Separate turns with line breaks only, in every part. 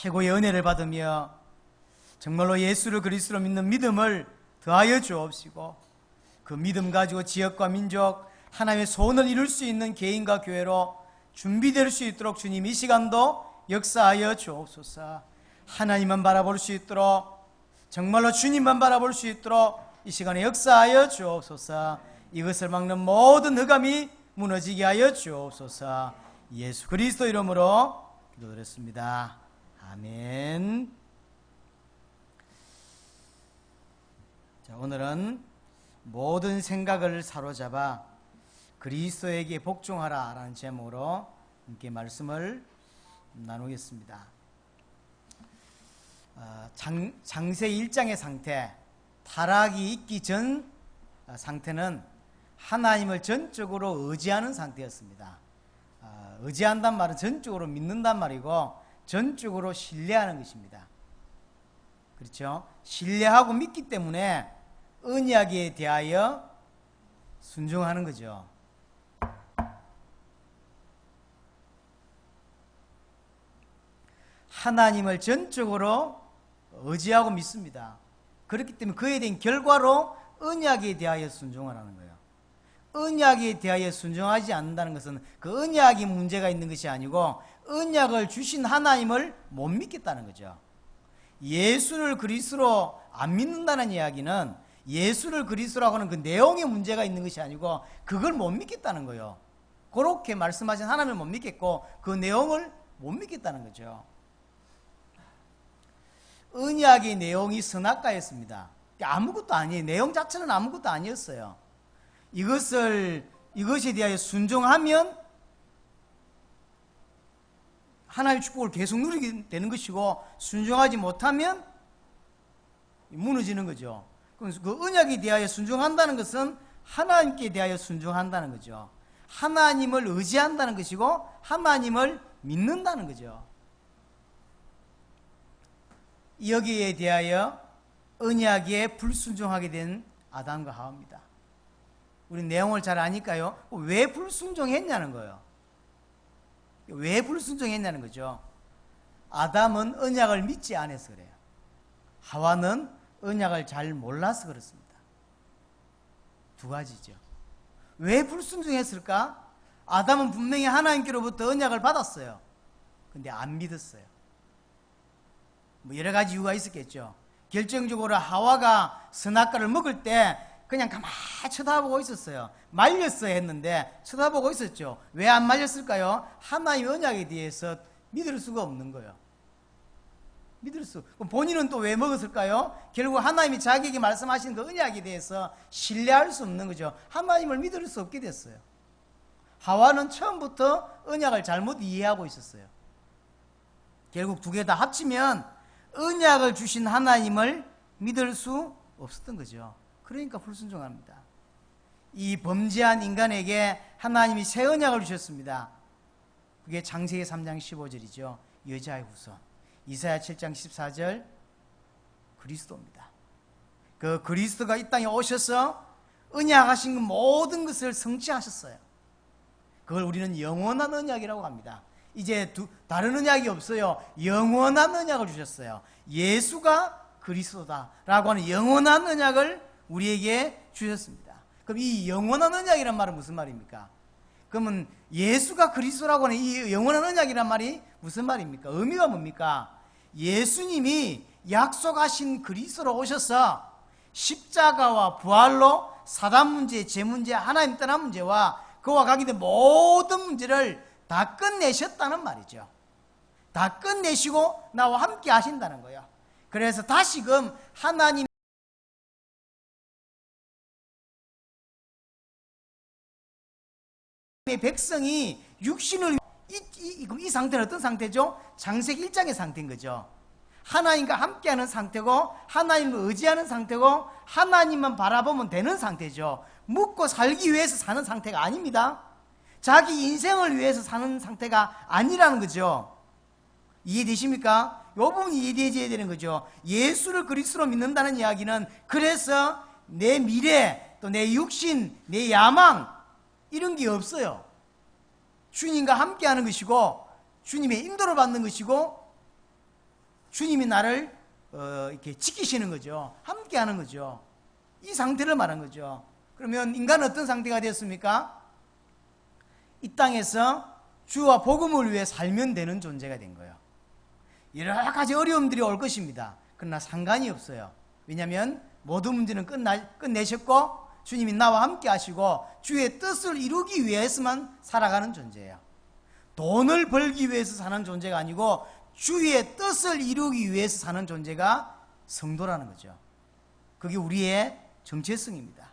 최고의 은혜를 받으며 정말로 예수를 그리스도로 믿는 믿음을 더하여 주옵시고, 그 믿음 가지고 지역과 민족, 하나님의 소원을 이룰 수 있는 개인과 교회로 준비될 수 있도록 주님 이 시간도 역사하여 주옵소서. 하나님만 바라볼 수 있도록, 정말로 주님만 바라볼 수 있도록 이 시간에 역사하여 주옵소서. 이것을 막는 모든 흑암이 무너지게 하여 주옵소서. 예수 그리스도 이름으로 기도드렸습니다. 아멘. 자, 오늘은 모든 생각을 사로잡아 그리스도에게 복종하라 라는 제목으로 함께 말씀을 나누겠습니다. 창세 1장의 상태, 타락이 있기 전 상태는 하나님을 전적으로 의지하는 상태였습니다. 의지한단 말은 전적으로 믿는단 말이고 전적으로 신뢰하는 것입니다. 그렇죠? 신뢰하고 믿기 때문에 언약에 대하여 순종하는 거죠. 하나님을 전적으로 의지하고 믿습니다. 그렇기 때문에 그에 대한 결과로 언약에 대하여 순종하라는 거예요. 언약에 대하여 순종하지 않는다는 것은 그 언약이 문제가 있는 것이 아니고 언약을 주신 하나님을 못 믿겠다는 거죠. 예수를 그리스도로 안 믿는다는 이야기는 예수를 그리스도라고 하는 그 내용에 문제가 있는 것이 아니고 그걸 못 믿겠다는 거예요. 그렇게 말씀하신 하나님을 못 믿겠고 그 내용을 못 믿겠다는 거죠. 언약의 내용이 선악과였습니다. 아무것도 아니에요. 내용 자체는 아무것도 아니었어요. 이것에 대하여 순종하면 하나님의 축복을 계속 누리게 되는 것이고, 순종하지 못하면 무너지는 거죠. 그 언약에 대하여 순종한다는 것은 하나님께 대하여 순종한다는 거죠. 하나님을 의지한다는 것이고 하나님을 믿는다는 거죠. 여기에 대하여 언약에 불순종하게 된 아담과 하와입니다. 우리 내용을 잘 아니까요. 왜 불순종했냐는 거예요. 왜 불순종했냐는 거죠. 아담은 언약을 믿지 않아서 그래요. 하와는 언약을 잘 몰라서 그렇습니다. 두 가지죠. 왜 불순종했을까? 아담은 분명히 하나님께로부터 언약을 받았어요. 근데 안 믿었어요. 여러 가지 이유가 있었겠죠. 결정적으로 하와가 선악과를 먹을 때 그냥 가만히 쳐다보고 있었어요. 말렸어야 했는데 쳐다보고 있었죠. 왜 안 말렸을까요? 하나님의 언약에 대해서 믿을 수가 없는 거예요. 본인은 또 왜 먹었을까요? 결국 하나님이 자기에게 말씀하신 그 언약에 대해서 신뢰할 수 없는 거죠. 하나님을 믿을 수 없게 됐어요. 하와는 처음부터 언약을 잘못 이해하고 있었어요. 결국 두 개 다 합치면 언약을 주신 하나님을 믿을 수 없었던 거죠. 그러니까 불순종합니다. 이 범죄한 인간에게 하나님이 새 언약을 주셨습니다. 그게 창세기 3장 15절이죠. 여자의 후손. 이사야 7장 14절 그리스도입니다. 그 그리스도가 이 땅에 오셔서 언약하신 모든 것을 성취하셨어요. 그걸 우리는 영원한 언약이라고 합니다. 이제 다른 언약이 없어요. 영원한 언약을 주셨어요. 예수가 그리스도다라고 하는 영원한 언약을 우리에게 주셨습니다. 그럼 이 영원한 언약이란 말은 무슨 말입니까? 그러면 예수가 그리스도라고 하는 이 영원한 언약이란 말이 무슨 말입니까? 의미가 뭡니까? 예수님이 약속하신 그리스도로 오셔서 십자가와 부활로 사단 문제, 죄 문제, 하나님 떠난 문제와 그와 관계된 모든 문제를 다 끝내셨다는 말이죠. 다 끝내시고 나와 함께 하신다는 거예요. 그래서 다시금 하나님의 백성이 육신을 이 상태는 어떤 상태죠? 창세기 1장의 상태인 거죠. 하나님과 함께하는 상태고 하나님을 의지하는 상태고 하나님만 바라보면 되는 상태죠. 묵고 살기 위해서 사는 상태가 아닙니다. 자기 인생을 위해서 사는 상태가 아니라는 거죠. 이해되십니까? 이 부분이 이해되어야 되는 거죠. 예수를 그리스도로 믿는다는 이야기는 그래서 내 미래 또 내 육신, 내 야망 이런 게 없어요. 주님과 함께하는 것이고 주님의 인도를 받는 것이고 주님이 나를 이렇게 지키시는 거죠. 함께 하는 거죠. 이 상태를 말한 거죠. 그러면 인간은 어떤 상태가 되었습니까? 이 땅에서 주와 복음을 위해 살면 되는 존재가 된 거예요. 여러 가지 어려움들이 올 것입니다. 그러나 상관이 없어요. 왜냐하면 모든 문제는 끝내셨고 주님이 나와 함께 하시고 주의 뜻을 이루기 위해서만 살아가는 존재예요. 돈을 벌기 위해서 사는 존재가 아니고 주의 뜻을 이루기 위해서 사는 존재가 성도라는 거죠. 그게 우리의 정체성입니다.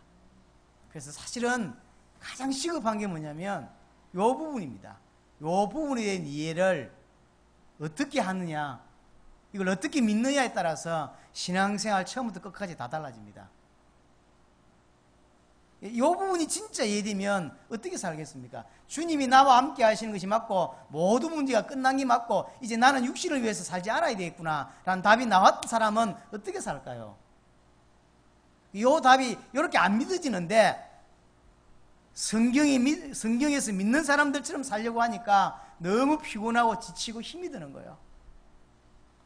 그래서 사실은 가장 시급한 게 뭐냐면 이 부분입니다. 이 부분에 대한 이해를 어떻게 하느냐, 이걸 어떻게 믿느냐에 따라서 신앙생활 처음부터 끝까지 다 달라집니다. 이 부분이 진짜 이해되면 어떻게 살겠습니까? 주님이 나와 함께 하시는 것이 맞고 모든 문제가 끝난 게 맞고 이제 나는 육신을 위해서 살지 않아야 되겠구나 라는 답이 나왔던 사람은 어떻게 살까요? 이 답이 이렇게 안 믿어지는데 성경에서 믿는 사람들처럼 살려고 하니까 너무 피곤하고 지치고 힘이 드는 거예요.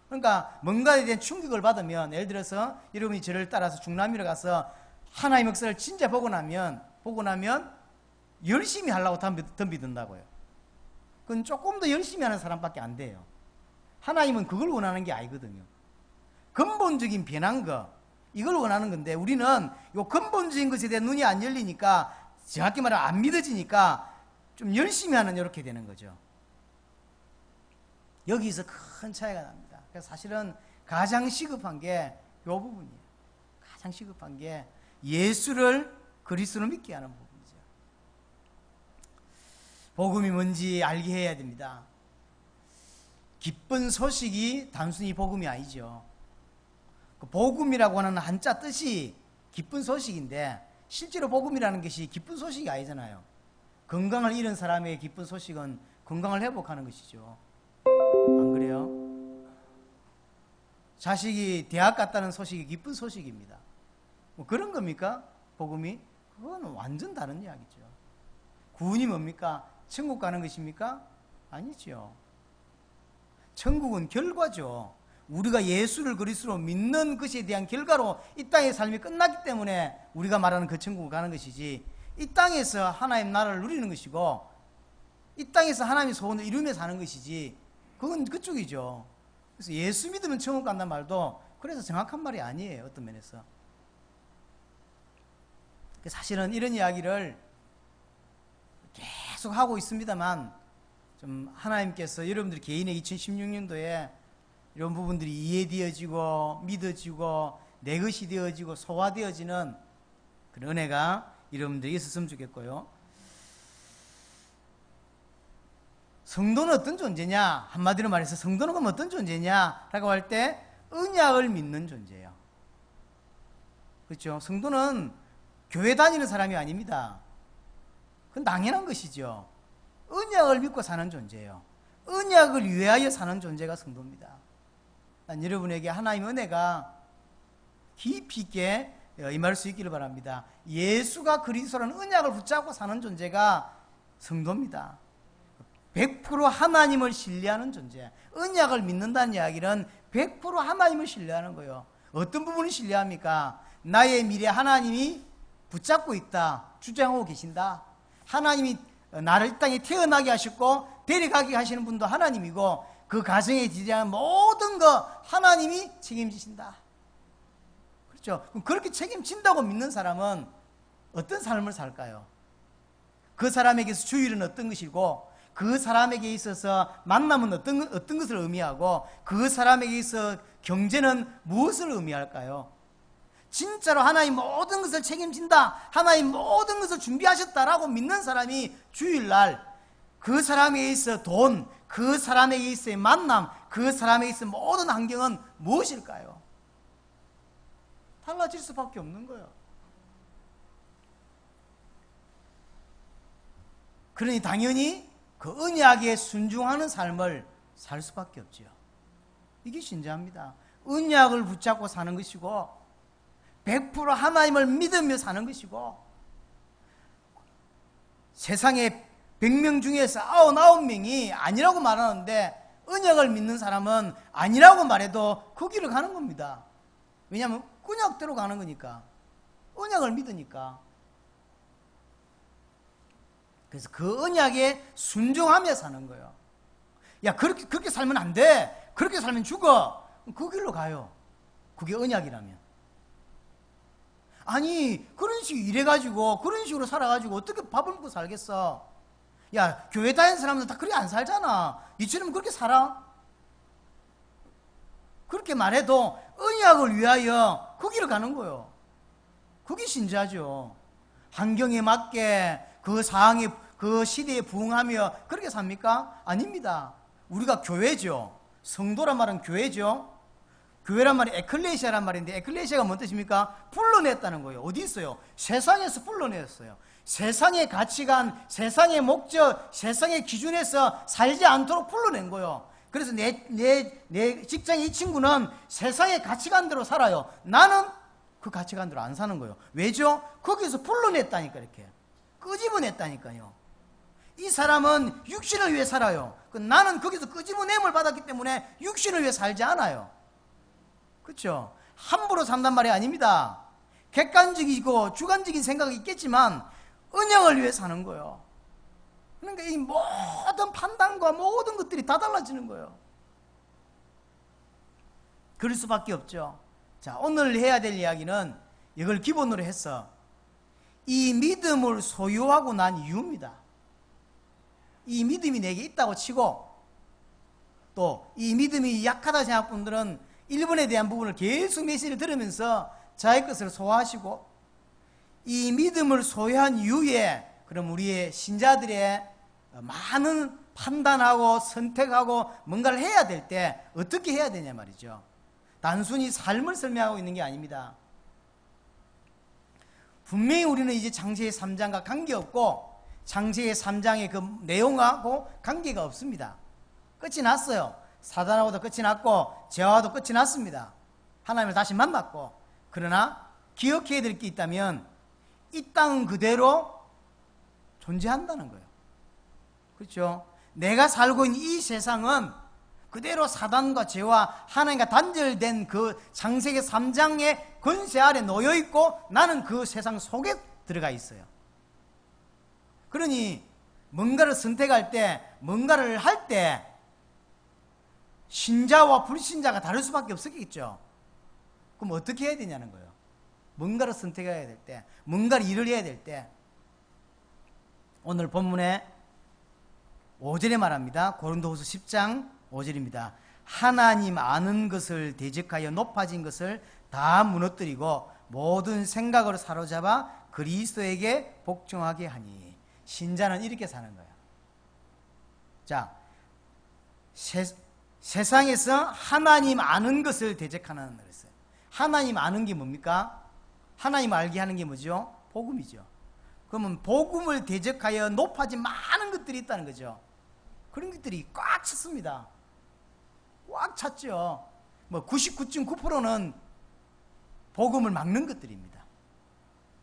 그러니까 뭔가에 대한 충격을 받으면, 예를 들어서 여러분이 저를 따라서 중남미를 가서 하나님의 역사를 진짜 보고 나면 열심히 하려고 덤비든다고요. 그건 조금 더 열심히 하는 사람밖에 안 돼요. 하나님은 그걸 원하는 게 아니거든요. 근본적인 변한 거, 이걸 원하는 건데 우리는 이 근본적인 것에 대한 눈이 안 열리니까, 정확히 말하면 안 믿어지니까 좀 열심히 하는 이렇게 되는 거죠. 여기서 큰 차이가 납니다. 그래서 사실은 가장 시급한 게 이 부분이에요. 가장 시급한 게 예수를 그리스도로 믿게 하는 부분이죠. 복음이 뭔지 알게 해야 됩니다. 기쁜 소식이 단순히 복음이 아니죠. 그 복음이라고 하는 한자 뜻이 기쁜 소식인데 실제로 복음이라는 것이 기쁜 소식이 아니잖아요. 건강을 잃은 사람의 기쁜 소식은 건강을 회복하는 것이죠. 안 그래요? 자식이 대학 갔다는 소식이 기쁜 소식입니다. 뭐 그런 겁니까? 복음이? 그건 완전 다른 이야기죠. 구원이 뭡니까? 천국 가는 것입니까? 아니죠. 천국은 결과죠. 우리가 예수를 그리스도로 믿는 것에 대한 결과로 이 땅의 삶이 끝났기 때문에 우리가 말하는 그 천국을 가는 것이지, 이 땅에서 하나님 나라를 누리는 것이고 이 땅에서 하나님의 소원을 이루며 사는 것이지, 그건 그쪽이죠. 그래서 예수 믿으면 천국 간다는 말도 그래서 정확한 말이 아니에요. 어떤 면에서. 사실은 이런 이야기를 계속 하고 있습니다만, 좀 하나님께서 여러분들 개인의 2016년도에 이런 부분들이 이해되어지고 믿어지고 내 것이 되어지고 소화되어지는 그런 은혜가 여러분들이 있었으면 좋겠고요. 성도는 어떤 존재냐? 한마디로 말해서 성도는 그럼 어떤 존재냐? 라고 할 때 언약을 믿는 존재예요. 그렇죠? 성도는 교회 다니는 사람이 아닙니다. 그건 당연한 것이죠. 언약을 믿고 사는 존재예요. 언약을 위하여 사는 존재가 성도입니다. 난 여러분에게 하나님의 은혜가 깊이 있게 임할 수 있기를 바랍니다. 예수가 그리스도라는 언약을 붙잡고 사는 존재가 성도입니다. 100% 하나님을 신뢰하는 존재. 언약을 믿는다는 이야기는 100% 하나님을 신뢰하는 거예요. 어떤 부분을 신뢰합니까? 나의 미래 하나님이 붙잡고 있다, 주장하고 계신다. 하나님이 나를 이 땅에 태어나게 하셨고 데려가게 하시는 분도 하나님이고 그 가정에 지대한 모든 거 하나님이 책임지신다. 그렇죠? 그럼 그렇게 책임진다고 믿는 사람은 어떤 삶을 살까요? 그 사람에게서 주일은 어떤 것이고, 그 사람에게 있어서 만남은 어떤 것을 의미하고, 그 사람에게 있어 경제는 무엇을 의미할까요? 진짜로 하나님 모든 것을 책임진다, 하나님 모든 것을 준비하셨다라고 믿는 사람이 주일날 그 사람에게 있어 돈, 그 사람에게 있어의 만남, 그 사람에게 있어 모든 환경은 무엇일까요? 달라질 수밖에 없는 거예요. 그러니 당연히 그 언약에 순종하는 삶을 살 수밖에 없죠. 이게 신자입니다. 언약을 붙잡고 사는 것이고 100% 하나님을 믿으며 사는 것이고, 세상에 100명 중에서 99명이 아니라고 말하는데 언약을 믿는 사람은 아니라고 말해도 그 길을 가는 겁니다. 왜냐하면 언약대로 가는 거니까. 언약을 믿으니까. 그래서 그 언약에 순종하며 사는 거예요. 야, 그렇게 살면 안 돼. 그렇게 살면 죽어. 그 길로 가요. 그게 언약이라면. 아니, 그런 식으로 이래가지고, 그런 식으로 살아가지고 어떻게 밥을 먹고 살겠어? 야, 교회 다니는 사람들 다 그렇게 안 살잖아. 니처럼 그렇게 살아? 그렇게 말해도 언약을 위하여 그 길을 가는 거예요. 그게 신자죠. 환경에 맞게 그 상황에, 그 시대에 부응하며 그렇게 삽니까? 아닙니다. 우리가 교회죠. 성도란 말은 교회죠. 교회란 말이 에클레시아란 말인데, 에클레시아가 뭔 뜻입니까? 불러냈다는 거예요. 어디 있어요? 세상에서 불러냈어요. 세상의 가치관, 세상의 목적, 세상의 기준에서 살지 않도록 불러낸 거예요. 그래서 내 직장의 이 친구는 세상의 가치관대로 살아요. 나는 그 가치관대로 안 사는 거예요. 왜죠? 거기서 불러냈다니까. 이렇게 끄집어냈다니까요. 이 사람은 육신을 위해 살아요. 나는 거기서 끄집어냄을 받았기 때문에 육신을 위해 살지 않아요. 그렇죠? 함부로 산단 말이 아닙니다. 객관적이고 주관적인 생각이 있겠지만 언약을 위해 사는 거예요. 그러니까 이 모든 판단과 모든 것들이 다 달라지는 거예요. 그럴 수밖에 없죠. 자, 오늘 해야 될 이야기는 이걸 기본으로 해서 이 믿음을 소유하고 난 이유입니다. 이 믿음이 내게 있다고 치고 또 이 믿음이 약하다 생각하는 분들은 1번에 대한 부분을 계속 메시지를 들으면서 자기 것을 소화하시고 이 믿음을 소유한 이후에 그럼 우리의 신자들의 많은 판단하고 선택하고 뭔가를 해야 될 때 어떻게 해야 되냐 말이죠. 단순히 삶을 설명하고 있는 게 아닙니다. 분명히 우리는 이제 창세기 3장과 관계없고 창세기 3장의 그 내용하고 관계가 없습니다. 끝이 났어요. 사단하고도 끝이 났고 죄와도 끝이 났습니다. 하나님을 다시 만났고, 그러나 기억해야 될 게 있다면 이 땅은 그대로 존재한다는 거예요. 그렇죠? 내가 살고 있는 이 세상은 그대로 사단과 죄와 하나님과 단절된 그 창세기 3장의 권세 아래 놓여 있고 나는 그 세상 속에 들어가 있어요. 그러니 뭔가를 선택할 때, 뭔가를 할 때 신자와 불신자가 다를 수밖에 없었겠죠. 그럼 어떻게 해야 되냐는 거예요. 뭔가를 선택해야 될 때, 뭔가를 일을 해야 될 때. 오늘 본문에 5절에 말합니다. 고린도후서 10장 5절입니다. 하나님 아는 것을 대적하여 높아진 것을 다 무너뜨리고 모든 생각으로 사로잡아 그리스도에게 복종하게 하니. 신자는 이렇게 사는 거예요. 자, 세상에서 하나님 아는 것을 대적하는 그랬어요. 하나님 아는 게 뭡니까? 하나님 알게 하는 게 뭐죠? 복음이죠. 그러면 복음을 대적하여 높아진 많은 것들이 있다는 거죠. 그런 것들이 꽉 찼습니다. 꽉 찼죠. 뭐 99.9%는 복음을 막는 것들입니다.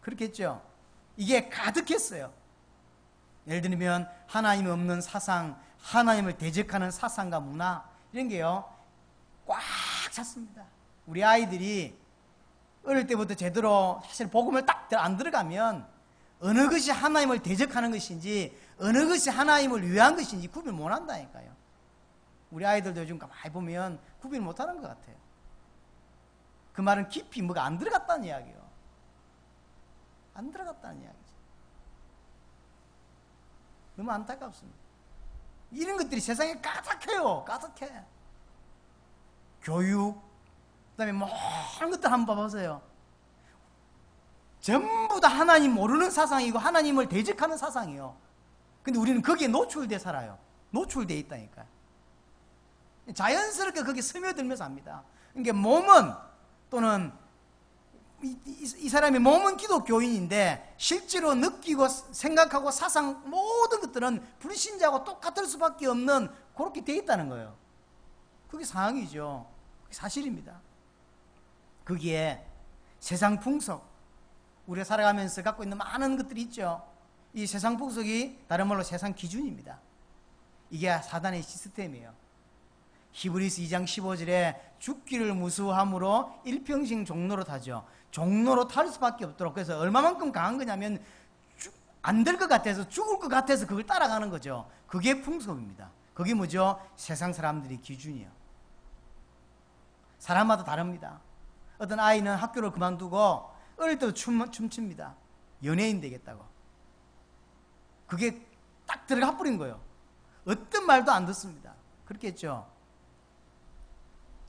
그렇겠죠. 이게 가득했어요. 예를 들면 하나님이 없는 사상, 하나님을 대적하는 사상과 문화, 이런 게요 꽉 찼습니다. 우리 아이들이 어릴 때부터 제대로 사실 복음을 딱 안 들어가면 어느 것이 하나님을 대적하는 것인지 어느 것이 하나님을 위한 것인지 구별 못 한다니까요. 우리 아이들도 요즘 가만히 보면 구별 못 하는 것 같아요. 그 말은 깊이 뭐가 안 들어갔다는 이야기예요. 안 들어갔다는 이야기죠. 너무 안타깝습니다. 이런 것들이 세상에 가득해요. 가득해. 교육, 그 다음에 모든 것들 한번 봐보세요. 전부 다 하나님 모르는 사상이고 하나님을 대적하는 사상이에요. 근데 우리는 거기에 노출돼 살아요. 노출돼 있다니까요. 자연스럽게 거기에 스며들면서 합니다. 그러니까 몸은 또는 이 사람의 몸은 기독교인인데 실제로 느끼고 생각하고 사상 모든 것들은 불신자하고 똑같을 수밖에 없는 그렇게 돼 있다는 거예요. 그게 상황이죠. 그게 사실입니다. 거기에 세상 풍속, 우리가 살아가면서 갖고 있는 많은 것들이 있죠. 이 세상 풍속이 다른 말로 세상 기준입니다. 이게 사단의 시스템이에요. 히브리서 2장 15절에 죽기를 무수함으로 일평생 종로로 타죠. 종로로 탈 수밖에 없도록. 그래서 얼마만큼 강한 거냐면 안 될 것 같아서, 죽을 것 같아서 그걸 따라가는 거죠. 그게 풍속입니다. 그게 뭐죠? 세상 사람들의 기준이에요. 사람마다 다릅니다. 어떤 아이는 학교를 그만두고 어릴 때부터 춤춥니다. 연예인 되겠다고. 그게 딱 들어가 버린 거예요. 어떤 말도 안 듣습니다. 그렇게 했죠.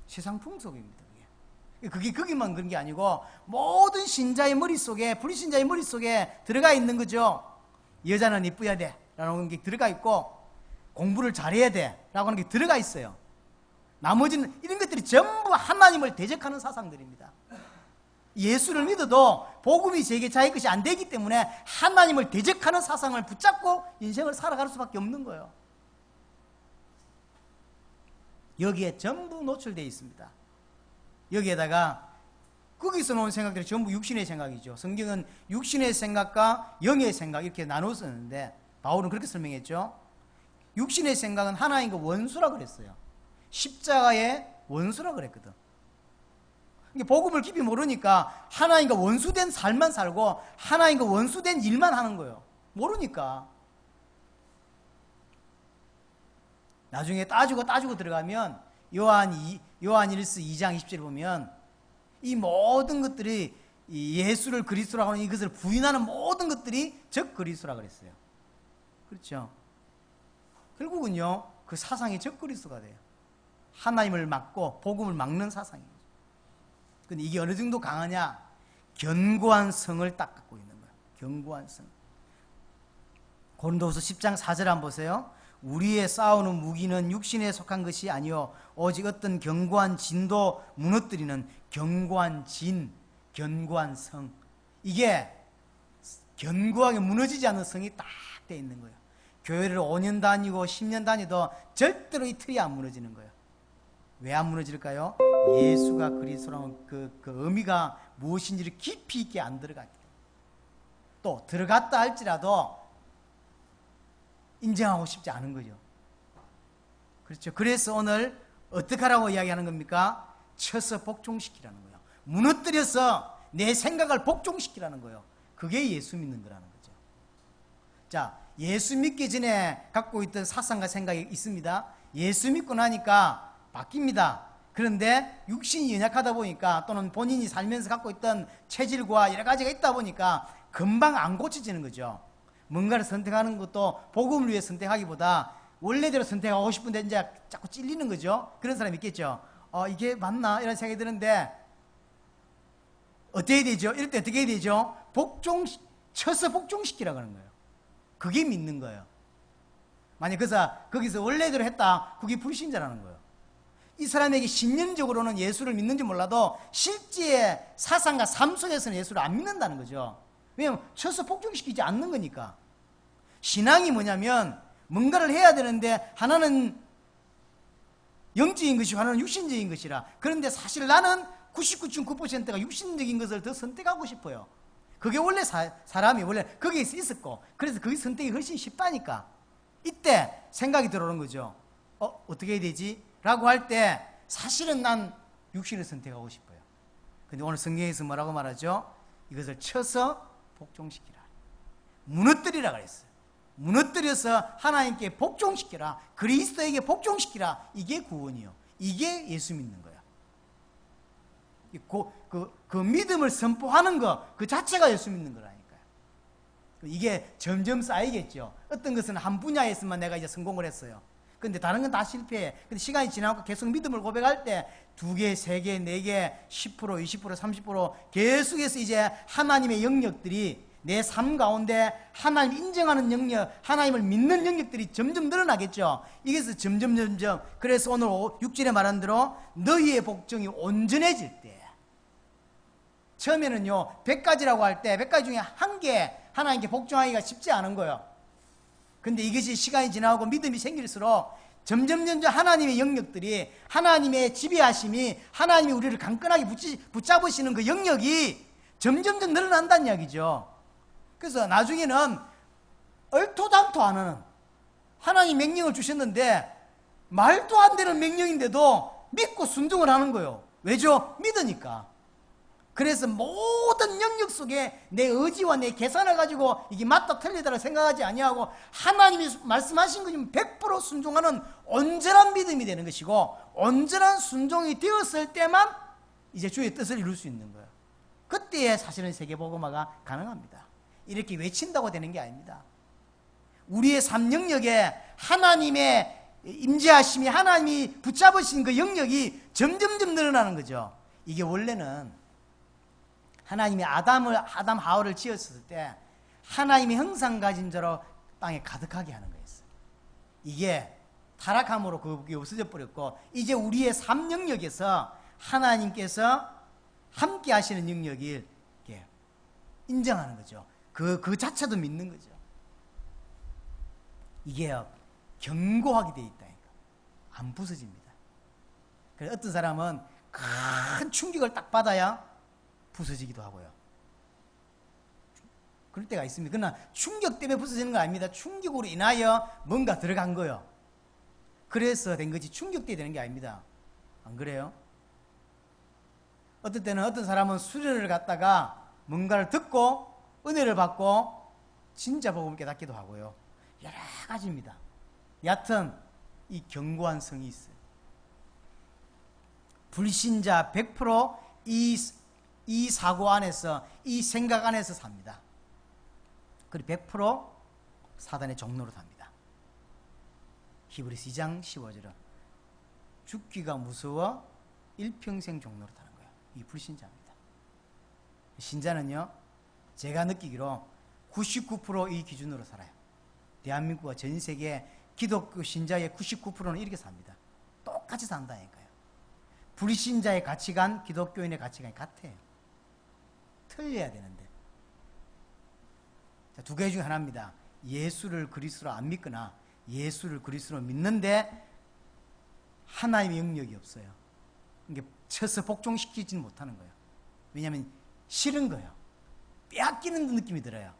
세상 풍속입니다. 그게 거기만 그런 게 아니고 모든 신자의 머릿속에, 불신자의 머릿속에 들어가 있는 거죠. 여자는 이뻐야 돼 라는 게 들어가 있고, 공부를 잘해야 돼 라고 하는 게 들어가 있어요. 나머지는 이런 것들이 전부 하나님을 대적하는 사상들입니다. 예수를 믿어도 복음이 제게 자기 것이 안 되기 때문에 하나님을 대적하는 사상을 붙잡고 인생을 살아갈 수밖에 없는 거예요. 여기에 전부 노출되어 있습니다. 여기에다가 거기서 나온 생각들이 전부 육신의 생각이죠. 성경은 육신의 생각과 영의 생각 이렇게 나눠 쓰는데 바울은 그렇게 설명했죠. 육신의 생각은 하나님과 원수라 그랬어요. 십자가의 원수라 그랬거든. 복음을 깊이 모르니까 하나님과 원수된 삶만 살고 하나님과 원수된 일만 하는 거예요. 모르니까. 나중에 따지고 들어가면 요한일서 2장 20절에 보면 이 모든 것들이 예수를 그리스도라고 하는 이것을 부인하는 모든 것들이 적 그리스도라 그랬어요. 그렇죠? 결국은요, 그 사상이 적 그리스도가 돼요. 하나님을 막고 복음을 막는 사상이에요. 근데 이게 어느 정도 강하냐? 견고한 성을 딱 갖고 있는 거예요. 견고한 성. 고린도후서 10장 4절 한번 보세요. 우리의 싸우는 무기는 육신에 속한 것이 아니요 오직 어떤 견고한 진도 무너뜨리는 견고한 진, 견고한 성. 이게 견고하게 무너지지 않는 성이 딱 돼 있는 거예요. 교회를 5년 다니고 10년 다니도 절대로 이 틀이 안 무너지는 거예요. 왜 안 무너질까요? 예수가 그리스도라는 그 의미가 무엇인지를 깊이 있게 안 들어갔기 때문에. 또 들어갔다 할지라도 인정하고 싶지 않은 거죠. 그렇죠. 그래서 오늘 어떻게 하라고 이야기하는 겁니까? 쳐서 복종시키라는 거예요. 무너뜨려서 내 생각을 복종시키라는 거예요. 그게 예수 믿는 거라는 거죠. 자, 예수 믿기 전에 갖고 있던 사상과 생각이 있습니다. 예수 믿고 나니까 바뀝니다. 그런데 육신이 연약하다 보니까 또는 본인이 살면서 갖고 있던 체질과 여러 가지가 있다 보니까 금방 안 고쳐지는 거죠. 뭔가를 선택하는 것도 복음을 위해 선택하기보다 원래대로 선택하고 싶은데 이제 자꾸 찔리는 거죠. 그런 사람이 있겠죠. 이게 맞나? 이런 생각이 드는데 어떻게 되죠? 이럴 때 어떻게 해야 되죠? 쳐서 복종시키라고 하는 거예요. 그게 믿는 거예요. 만약 거기서 원래대로 했다, 그게 불신자라는 거예요. 이 사람에게 신념적으로는 예수를 믿는지 몰라도 실제의 사상과 삶 속에서는 예수를 안 믿는다는 거죠. 왜냐하면 쳐서 복종시키지 않는 거니까. 신앙이 뭐냐면 뭔가를 해야 되는데 하나는 영적인 것이고 하나는 육신적인 것이라. 그런데 사실 나는 99.9%가 육신적인 것을 더 선택하고 싶어요. 그게 원래 사람이 원래 거기에 있었고, 그래서 그 선택이 훨씬 쉽다니까. 이때 생각이 들어오는 거죠. 어떻게 해야 되지? 라고 할 때 사실은 난 육신을 선택하고 싶어요. 근데 오늘 성경에서 뭐라고 말하죠? 이것을 쳐서 복종시키라. 무너뜨리라 그랬어요. 무너뜨려서 하나님께 복종시키라. 그리스도에게 복종시키라. 이게 구원이요. 이게 예수 믿는 거야. 그 믿음을 선포하는 거, 그 자체가 예수 믿는 거라니까요. 이게 점점 쌓이겠죠. 어떤 것은 한 분야에서만 내가 이제 성공을 했어요. 근데 다른 건 다 실패해. 근데 시간이 지나고 계속 믿음을 고백할 때 2개, 3개, 4개, 10%, 20%, 30% 계속해서 이제 하나님의 영역들이 내 삶 가운데 하나님 인정하는 영역, 하나님을 믿는 영역들이 점점 늘어나겠죠. 이게서 점점 그래서 오늘 6절에 말한 대로 너희의 복종이 온전해질 때, 처음에는요 100가지라고 할 때 100가지 중에 한 개 하나님께 복종하기가 쉽지 않은 거예요. 근데 이것이 시간이 지나고 믿음이 생길수록 점점 하나님의 영역들이, 하나님의 지배하심이, 하나님이 우리를 강건하게 붙잡으시는 그 영역이 점점 늘어난다는 이야기죠. 그래서 나중에는 얼토당토 안 하는, 하나님 명령을 주셨는데 말도 안 되는 명령인데도 믿고 순종을 하는 거예요. 왜죠? 믿으니까. 그래서 모든 영역 속에 내 의지와 내 계산을 가지고 이게 맞다 틀리다를 생각하지 아니하고 하나님이 말씀하신 것이면 100% 순종하는 온전한 믿음이 되는 것이고, 온전한 순종이 되었을 때만 이제 주의 뜻을 이룰 수 있는 거예요. 그때에 사실은 세계복음화가 가능합니다. 이렇게 외친다고 되는 게 아닙니다. 우리의 삶 영역에 하나님의 임재하심이, 하나님이 붙잡으신 그 영역이 점점점 늘어나는 거죠. 이게 원래는 하나님이 아담 하와를 지었을 때 하나님이 형상 가진 자로 땅에 가득하게 하는 거였어요. 이게 타락함으로 그게 없어져 버렸고, 이제 우리의 삶 영역에서 하나님께서 함께 하시는 영역을 이렇게 인정하는 거죠. 그 자체도 믿는 거죠. 이게 견고하게 되어 있다니까. 안 부서집니다. 그래서 어떤 사람은 큰 충격을 딱 받아야 부서지기도 하고요. 그럴 때가 있습니다. 그러나 충격 때문에 부서지는 거 아닙니다. 충격으로 인하여 뭔가 들어간 거예요. 그래서 된 거지 충격 때문에 되는 게 아닙니다. 안 그래요? 어떨 때는 어떤 사람은 수련을 갖다가 뭔가를 듣고 은혜를 받고 진짜 복음을 깨닫기도 하고요. 여러 가지입니다. 여하튼 이 견고한 성이 있어요. 불신자 100% 이 사고 안에서, 이 생각 안에서 삽니다. 그리고 100% 사단의 종로로 삽니다. 히브리서 2장 15절은 죽기가 무서워 일평생 종로로 타는 거예요. 이 불신자입니다. 신자는요, 제가 느끼기로 99% 이 기준으로 살아요. 대한민국과 전 세계 기독교 신자의 99%는 이렇게 삽니다. 똑같이 산다니까요. 불신자의 가치관, 기독교인의 가치관이 같아요. 틀려야 되는데. 자, 두 가지 중에 하나입니다. 예수를 그리스도로 안 믿거나 예수를 그리스도로 믿는데 하나님의 영역이 없어요. 이게 쳐서 복종시키지는 못하는 거예요. 왜냐하면 싫은 거예요. 빼앗기는 느낌이 들어요.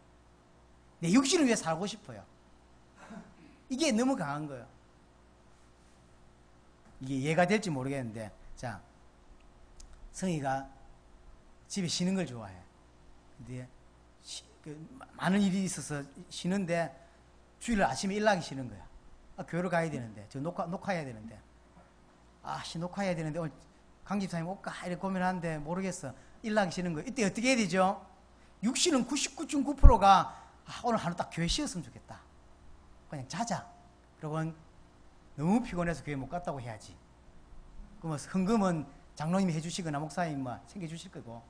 내 육신을 위해 살고 싶어요. 이게 너무 강한 거예요. 이게 이해가 될지 모르겠는데, 자, 성희가 집에 쉬는 걸 좋아해. 근데 많은 일이 있어서 쉬는데 주일 아침에 일 나기 싫은 거야. 교회를 가야 되는데, 저 녹화해야 되는데, 녹화해야 되는데 오늘 강 집사님 올까? 이렇게 고민하는데 모르겠어. 일 나기 싫은 거야. 이때 어떻게 해야 되죠? 육신은 99.9%가 오늘 하루 딱 교회 쉬었으면 좋겠다. 그냥 자자. 그러고는 너무 피곤해서 교회 못 갔다고 해야지. 그러면 헌금은 장로님이 해주시거나 목사님 챙겨주실 거고,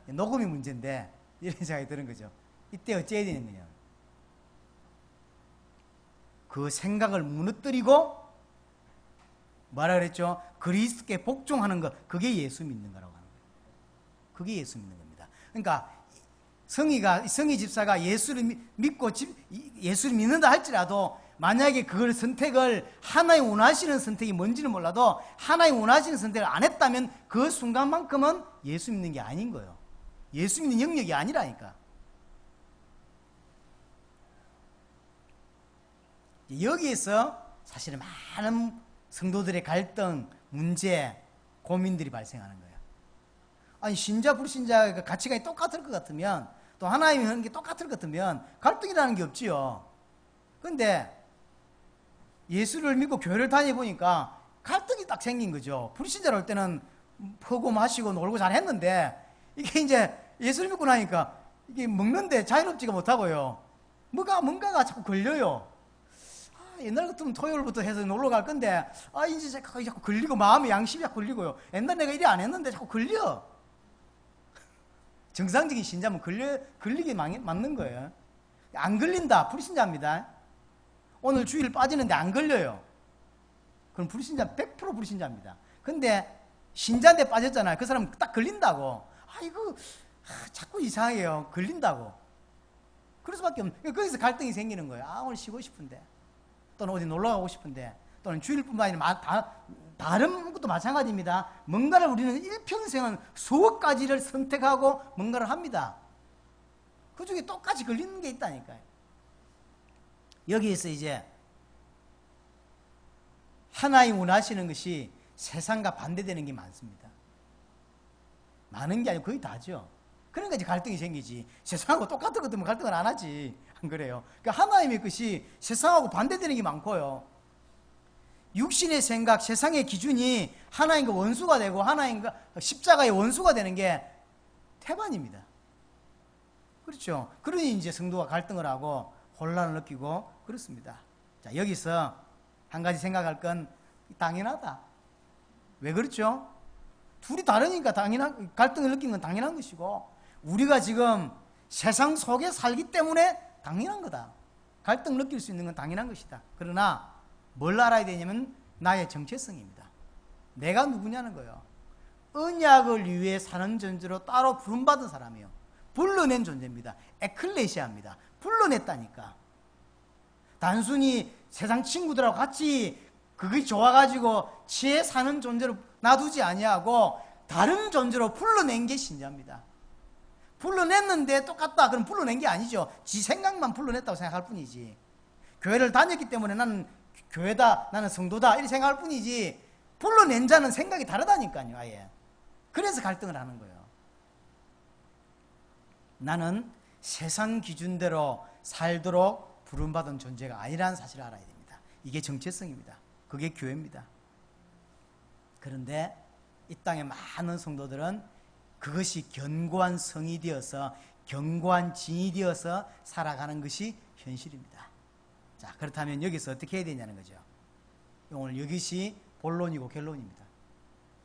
녹음이 문제인데 이런 생각이 드는 거죠. 이때 어찌해야 되느냐. 그 생각을 무너뜨리고 뭐라 그랬죠? 그리스도께 복종하는 것, 그게 예수 믿는 거라고 하는 거예요. 그게 예수 믿는 겁니다. 그러니까 성희 집사가 예수를 믿고 예수를 믿는다 할지라도 만약에 그걸 선택을 하나님 원하시는 선택이 뭔지는 몰라도 하나님 원하시는 선택을 안 했다면 그 순간만큼은 예수 믿는 게 아닌 거예요. 예수 믿는 영역이 아니라니까. 여기에서 사실은 많은 성도들의 갈등, 문제, 고민들이 발생하는 거예요. 아니, 신자, 불신자의 가치관이 똑같을 것 같으면, 또 하나님이 하는 게 똑같을 것 같으면 갈등이라는 게 없지요. 그런데 예수를 믿고 교회를 다녀보니까 갈등이 딱 생긴 거죠. 불신자로 올 때는 퍼고 마시고 놀고 잘했는데, 이게 이제 예수를 믿고 나니까 이게 먹는데 자유롭지가 못하고요. 뭔가가 자꾸 걸려요. 옛날 같으면 토요일부터 해서 놀러 갈 건데, 이제 자꾸 걸리고, 마음의 양심이 자꾸 걸리고요. 옛날 내가 이래 안 했는데 자꾸 걸려. 정상적인 신자면 걸리게 맞는 거예요. 안 걸린다. 불신자입니다. 오늘 주일 빠지는데 안 걸려요. 그럼 불신자, 100% 불신자입니다. 근데 신자인데 빠졌잖아요. 그 사람 딱 걸린다고. 이거 자꾸 이상해요. 걸린다고. 그럴 수밖에 없는. 거기서 갈등이 생기는 거예요. 오늘 쉬고 싶은데. 또는 어디 놀러 가고 싶은데, 또는 주일뿐만 아니라 다른 것도 마찬가지입니다. 뭔가를 우리는 일평생은 수억 가지를 선택하고 뭔가를 합니다. 그 중에 똑같이 걸리는 게 있다니까요. 여기에서 이제 하나님 원하시는 것이 세상과 반대되는 게 많습니다. 많은 게 아니고 거의 다죠. 그러니까 이제 갈등이 생기지. 세상하고 똑같은 것 때문에 갈등을 안 하지. 안 그래요? 그러니까 하나님의 것이 세상하고 반대되는 게 많고요. 육신의 생각, 세상의 기준이 하나님과 원수가 되고 하나님과 십자가의 원수가 되는 게 태반입니다. 그렇죠? 그러니 이제 성도가 갈등을 하고 혼란을 느끼고 그렇습니다. 자, 여기서 한 가지 생각할 건 당연하다. 왜 그렇죠? 둘이 다르니까 갈등을 느끼는 건 당연한 것이고, 우리가 지금 세상 속에 살기 때문에 당연한 거다. 갈등을 느낄 수 있는 건 당연한 것이다. 그러나 뭘 알아야 되냐면 나의 정체성입니다. 내가 누구냐는 거예요. 언약을 위해 사는 존재로 따로 부름받은 사람이에요. 불러낸 존재입니다. 에클레시아입니다. 불러냈다니까. 단순히 세상 친구들하고 같이 그게 좋아가지고 지혜 사는 존재로 놔두지 아니하고 다른 존재로 불러낸 게 신자입니다. 불러냈는데 똑같다. 그럼 불러낸 게 아니죠. 지 생각만 불러냈다고 생각할 뿐이지. 교회를 다녔기 때문에 나는 교회다, 나는 성도다 이렇게 생각할 뿐이지, 불러낸 자는 생각이 다르다니까요. 아예. 그래서 갈등을 하는 거예요. 나는 세상 기준대로 살도록 부름받은 존재가 아니라는 사실을 알아야 됩니다. 이게 정체성입니다. 그게 교회입니다. 그런데 이 땅의 많은 성도들은 그것이 견고한 성이 되어서, 견고한 진이 되어서 살아가는 것이 현실입니다. 자, 그렇다면 여기서 어떻게 해야 되냐는 거죠. 오늘 이것이 본론이고 결론입니다.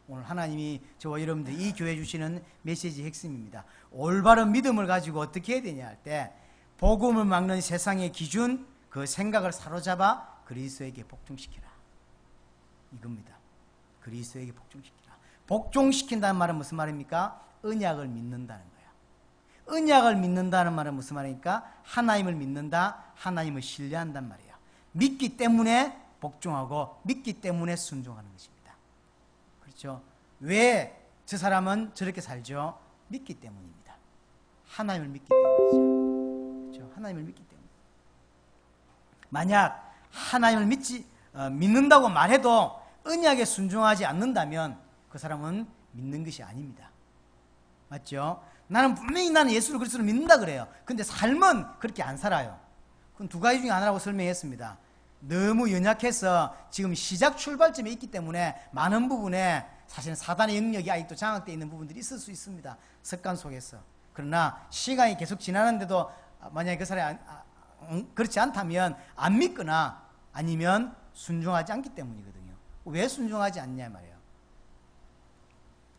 오늘 하나님이 저와 여러분들 이 교회 주시는 메시지의 핵심입니다. 올바른 믿음을 가지고 어떻게 해야 되냐 할 때, 복음을 막는 세상의 기준, 그 생각을 사로잡아 그리스도에게 복종시키라. 이겁니다. 그리스도에게 복종시키라. 복종시킨다는 말은 무슨 말입니까? 언약을 믿는다는 거예요. 언약을 믿는다는 말은 무슨 말입니까? 하나님을 믿는다, 하나님을 신뢰한단 말이에요. 믿기 때문에 복종하고 믿기 때문에 순종하는 것입니다. 그렇죠? 왜 저 사람은 저렇게 살죠? 믿기 때문입니다. 하나님을 믿기 때문이죠. 그렇죠? 하나님을 믿기 때문에. 만약 하나님을 믿는다고 말해도 언약에 순종하지 않는다면 그 사람은 믿는 것이 아닙니다. 맞죠? 분명히 나는 예수를 그리스도를 믿는다 그래요. 근데 삶은 그렇게 안 살아요. 그건 두 가지 중에 하나라고 설명했습니다. 너무 연약해서 지금 시작 출발점에 있기 때문에 많은 부분에 사실은 사단의 영역이 아직도 장악되어 있는 부분들이 있을 수 있습니다. 습관 속에서. 그러나 시간이 계속 지나는데도 만약에 그 사람이 그렇지 않다면 안 믿거나 아니면 순종하지 않기 때문이거든요. 왜 순종하지 않냐 말이에요.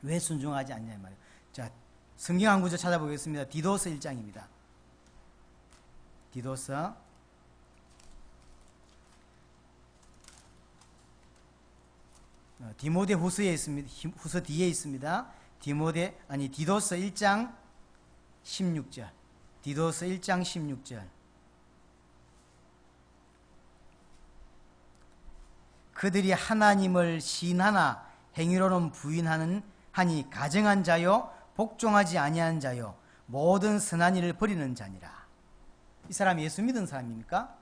왜 순종하지 않냐 말이에요. 자, 성경 한 구절 찾아보겠습니다. 디도서 1장입니다. 디도서 디모데 후서에 있습니다. 후서 뒤에 있습니다. 디도서 1장 16절. 디도서 1장 16절. 그들이 하나님을 시인하나 행위로는 부인하는 하니 가정한 자요 복종하지 아니한 자요 모든 선한 일을 버리는 자니라. 이 사람이 예수 믿은 사람입니까?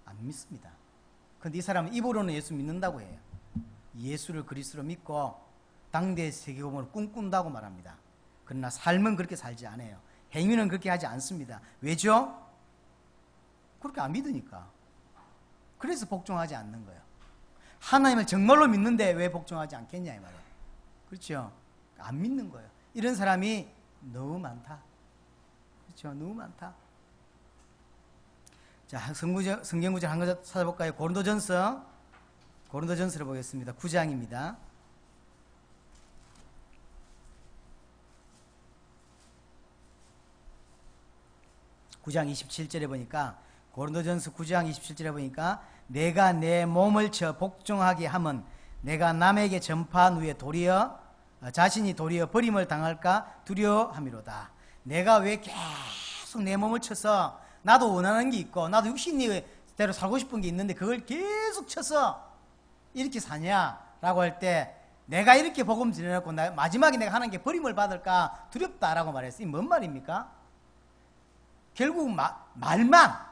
안 믿습니다. 그런데 이 사람은 입으로는 예수 믿는다고 해요. 예수를 그리스도로 믿고 당대 세계공을 꿈꾼다고 말합니다. 그러나 삶은 그렇게 살지 않아요. 행위는 그렇게 하지 않습니다. 왜죠? 그렇게 안 믿으니까. 그래서 복종하지 않는 거예요. 하나님을 정말로 믿는데 왜 복종하지 않겠냐 이 말이에요. 그렇죠? 안 믿는 거예요. 이런 사람이 너무 많다. 그렇죠? 너무 많다. 자, 성경 구절 한 거 찾아볼까요? 고린도전서를 보겠습니다. 9장입니다. 9장 27절에 보니까, 고린도전서 9장 27절에 보니까, 내가 내 몸을 쳐 복종하게 함은 내가 남에게 전파한 후에 자신이 도리어 버림을 당할까 두려워함이로다. 내가 왜 계속 내 몸을 쳐서, 나도 원하는 게 있고 나도 육신대로 살고 싶은 게 있는데 그걸 계속 쳐서 이렇게 사냐라고 할 때, 내가 이렇게 복음 전해놓고 마지막에 내가 하는 게 버림을 받을까 두렵다라고 말했어요. 이게 뭔 말입니까? 결국 말만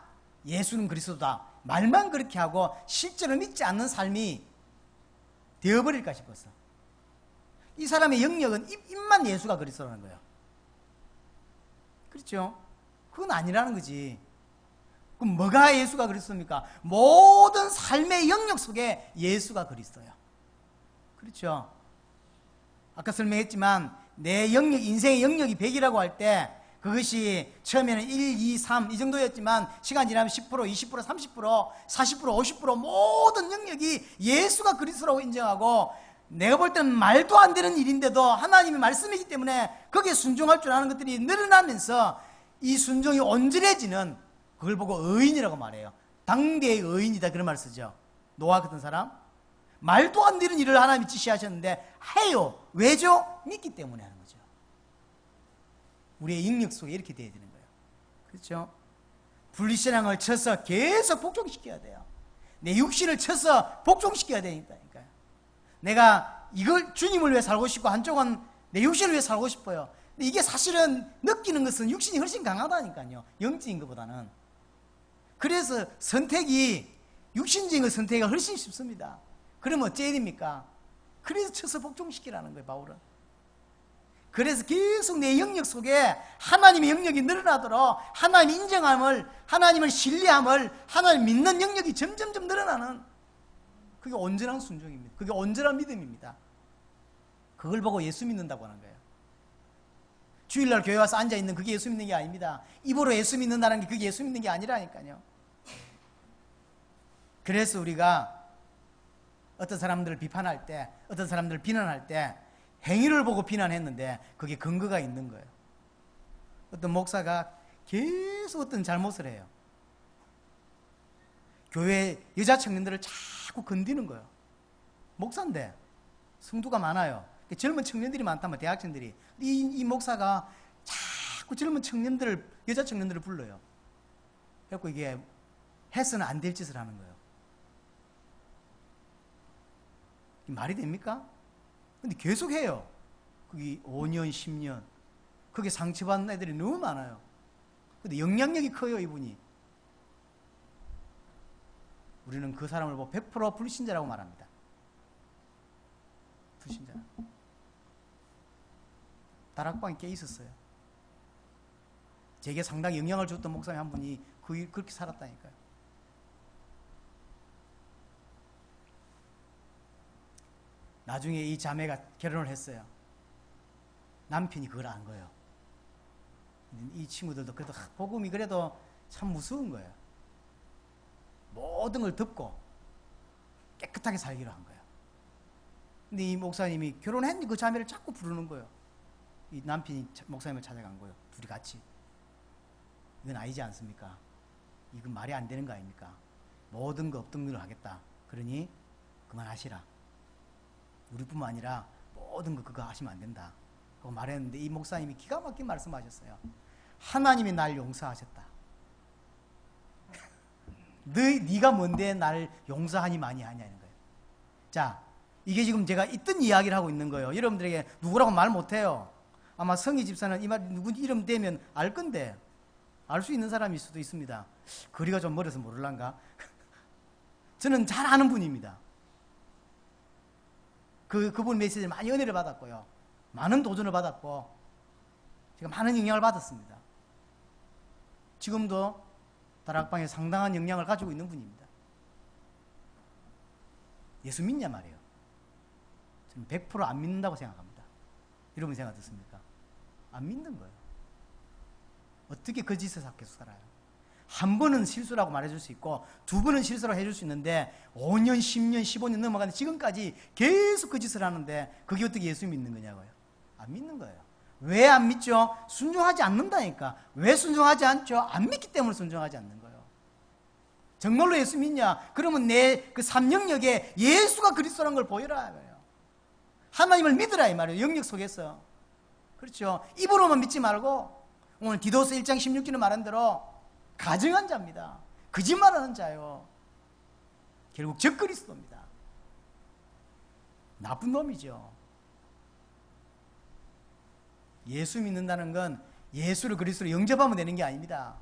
예수는 그리스도다 말만 그렇게 하고 실제로 믿지 않는 삶이 되어버릴까 싶었어. 이 사람의 영역은 입만 예수가 그리스도라는 거예요. 그렇죠? 그건 아니라는 거지. 그럼 뭐가 예수가 그리스도입니까? 모든 삶의 영역 속에 예수가 그리스도야. 그렇죠? 아까 설명했지만 내 영역, 인생의 영역이 100이라고 할 때 그것이 처음에는 1, 2, 3 이 정도였지만 시간 지나면 10%, 20%, 30%, 40%, 50% 모든 영역이 예수가 그리스도라고 인정하고 내가 볼 때는 말도 안 되는 일인데도 하나님의 말씀이기 때문에 거기에 순종할 줄 아는 것들이 늘어나면서 이 순종이 온전해지는 그걸 보고 의인이라고 말해요. 당대의 의인이다 그런 말 쓰죠. 노아 같은 사람 말도 안 되는 일을 하나님이 지시하셨는데 해요. 왜죠? 믿기 때문에 하는 거죠. 우리의 영역 속에 이렇게 돼야 되는 거예요. 그렇죠? 분리신앙을 쳐서 계속 복종시켜야 돼요. 내 육신을 쳐서 복종시켜야 되니까요. 내가 이걸 주님을 위해 살고 싶고 한쪽은 내 육신을 위해 살고 싶어요. 근데 이게 사실은 느끼는 것은 육신이 훨씬 강하다니까요. 영적인 것보다는. 그래서 선택이 육신적인 것 선택이 훨씬 쉽습니다. 그러면 어째야 됩니까? 그래서 쳐서 복종시키라는 거예요, 바울은. 그래서 계속 내 영역 속에 하나님의 영역이 늘어나도록 하나님의 인정함을, 하나님을 신뢰함을, 하나님 믿는 영역이 점점점 늘어나는 그게 온전한 순종입니다. 그게 온전한 믿음입니다. 그걸 보고 예수 믿는다고 하는 거예요. 주일날 교회 와서 앉아있는 그게 예수 믿는 게 아닙니다. 입으로 예수 믿는다는 게 그게 예수 믿는 게 아니라니까요. 그래서 우리가 어떤 사람들을 비판할 때, 어떤 사람들을 비난할 때 행위를 보고 비난했는데 그게 근거가 있는 거예요. 어떤 목사가 계속 어떤 잘못을 해요. 교회 여자 청년들을 자꾸 건드는 거예요. 목사인데 성도가 많아요. 젊은 청년들이 많다면 대학생들이 이 목사가 자꾸 젊은 청년들을, 여자 청년들을 불러요. 그래서 이게 해서는 안 될 짓을 하는 거예요. 말이 됩니까? 근데 계속 해요. 그게 5년, 10년. 그게 상처받는 애들이 너무 많아요. 근데 영향력이 커요, 이분이. 우리는 그 사람을 보고 100% 불신자라고 말합니다. 불신자. 다락방에 꽤 있었어요. 제게 상당히 영향을 줬던 목사님 한 분이 그렇게 살았다니까요. 나중에 이 자매가 결혼을 했어요. 남편이 그걸 안 거예요. 이 친구들도 그래도 복음이 그래도 참 무서운 거예요. 모든 걸 덮고 깨끗하게 살기로 한 거예요. 근데 이 목사님이 결혼했는데 그 자매를 자꾸 부르는 거예요. 이 남편이 목사님을 찾아간 거예요. 둘이 같이. 이건 아니지 않습니까? 이건 말이 안 되는 거 아닙니까? 모든 거 없던 걸 하겠다. 그러니 그만하시라. 우리뿐만 아니라 모든 거 그거 하시면 안 된다. 그거 말했는데 이 목사님이 기가 막힌 말씀하셨어요. 하나님이 날 용서하셨다. 네가 뭔데 날 용서하니 많이 하냐는 거예요. 자, 이게 지금 제가 있던 이야기를 하고 있는 거예요. 여러분들에게 누구라고 말 못해요. 아마 성희 집사는 이 말 누구 이름 대면 알 건데 알 수 있는 사람일 수도 있습니다. 거리가 좀 멀어서 모를란가? 저는 잘 아는 분입니다. 그분 메시지를 많이 은혜를 받았고요. 많은 도전을 받았고 제가 많은 영향을 받았습니다. 지금도 다락방에 상당한 영향을 가지고 있는 분입니다. 예수 믿냐 말이에요. 저는 100% 안 믿는다고 생각합니다. 여러분 생각 어떻습니까? 안 믿는 거예요. 어떻게 그 짓을 계속 살아요? 한 번은 실수라고 말해줄 수 있고 두 번은 실수라고 해줄 수 있는데 5년, 10년, 15년 넘어가는 지금까지 계속 그 짓을 하는데 그게 어떻게 예수 믿는 거냐고요? 안 믿는 거예요. 왜 안 믿죠? 순종하지 않는다니까. 왜 순종하지 않죠? 안 믿기 때문에 순종하지 않는 거예요. 정말로 예수 믿냐? 그러면 내 그 삶영역에 예수가 그리스도라는 걸 보여라 이거예요. 하나님을 믿으라 이 말이에요. 영역 속에서. 그렇죠. 입으로만 믿지 말고 오늘 디도서 1장 16절에 말한 대로 가증한 자입니다. 거짓말하는 자요. 결국 적그리스도입니다. 나쁜 놈이죠. 예수 믿는다는 건 예수를 그리스도로 영접하면 되는 게 아닙니다.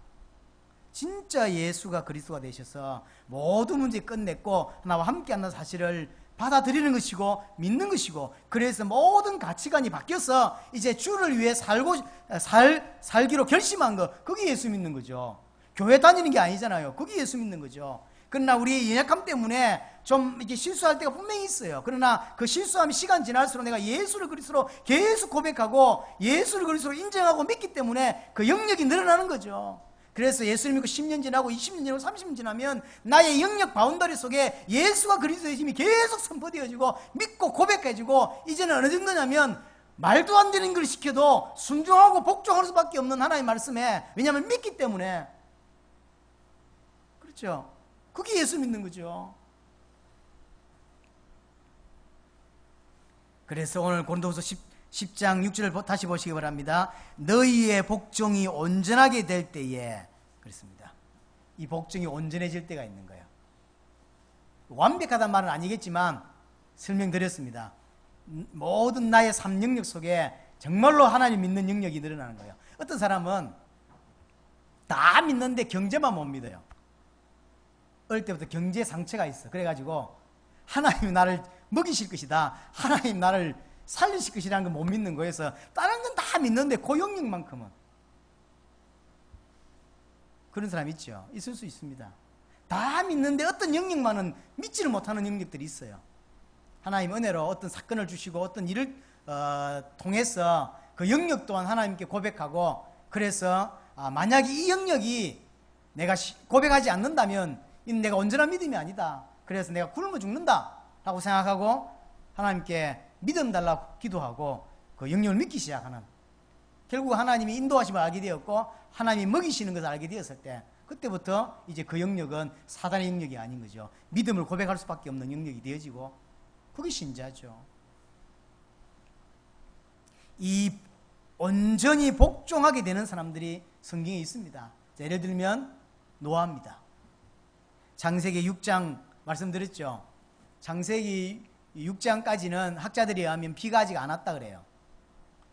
진짜 예수가 그리스도가 되셔서 모든 문제 끝냈고 나와 함께한다는 사실을 받아들이는 것이고 믿는 것이고, 그래서 모든 가치관이 바뀌어서 이제 주를 위해 살기로 결심한 거, 그게 예수 믿는 거죠. 교회 다니는 게 아니잖아요. 그게 예수 믿는 거죠. 그러나 우리 연약함 때문에 좀 이렇게 실수할 때가 분명히 있어요. 그러나 그 실수함이 시간 지날수록 내가 예수를 그리스도로 계속 고백하고 예수를 그리스도로 인정하고 믿기 때문에 그 영역이 늘어나는 거죠. 그래서 예수를 믿고 10년 지나고 20년 지나고 30년 지나면 나의 영역 바운더리 속에 예수가 그리스도의 힘이 계속 선포되어지고 믿고 고백해지고, 이제는 어느 정도냐면 말도 안 되는 걸 시켜도 순종하고 복종할 수밖에 없는 하나님의 말씀에, 왜냐하면 믿기 때문에. 그렇죠? 그게 예수 믿는 거죠. 그래서 오늘 고린도후서 10장 6절을 다시 보시기 바랍니다. 너희의 복종이 온전하게 될 때에, 그렇습니다. 이 복종이 온전해질 때가 있는 거예요. 완벽하다는 말은 아니겠지만 설명드렸습니다. 모든 나의 삶 영역 속에 정말로 하나님 믿는 영역이 늘어나는 거예요. 어떤 사람은 다 믿는데 경제만 못 믿어요. 어릴 때부터 경제 상처가 있어. 그래가지고 하나님이 나를 먹이실 것이다, 하나님 나를 살리실 것이라는 걸 못 믿는 거여서 다른 건 다 믿는데 그 영역만큼은, 그런 사람 있죠. 있을 수 있습니다. 다 믿는데 어떤 영역만은 믿지를 못하는 영역들이 있어요. 하나님 은혜로 어떤 사건을 주시고 어떤 일을 통해서 그 영역 또한 하나님께 고백하고, 그래서 만약에 이 영역이 내가 고백하지 않는다면 이는 내가 온전한 믿음이 아니다, 그래서 내가 굶어 죽는다 라고 생각하고 하나님께 믿음 달라고 기도하고 그 영역을 믿기 시작하는, 결국 하나님이 인도하심을 알게 되었고 하나님이 먹이시는 것을 알게 되었을 때, 그때부터 이제 그 영역은 사단의 영역이 아닌 거죠. 믿음을 고백할 수밖에 없는 영역이 되어지고, 그게 신자죠. 이 온전히 복종하게 되는 사람들이 성경에 있습니다. 예를 들면 노아입니다. 창세기 6장 말씀드렸죠. 창세기 6장까지는 학자들에 의하면 비가 아직 안 왔다 그래요.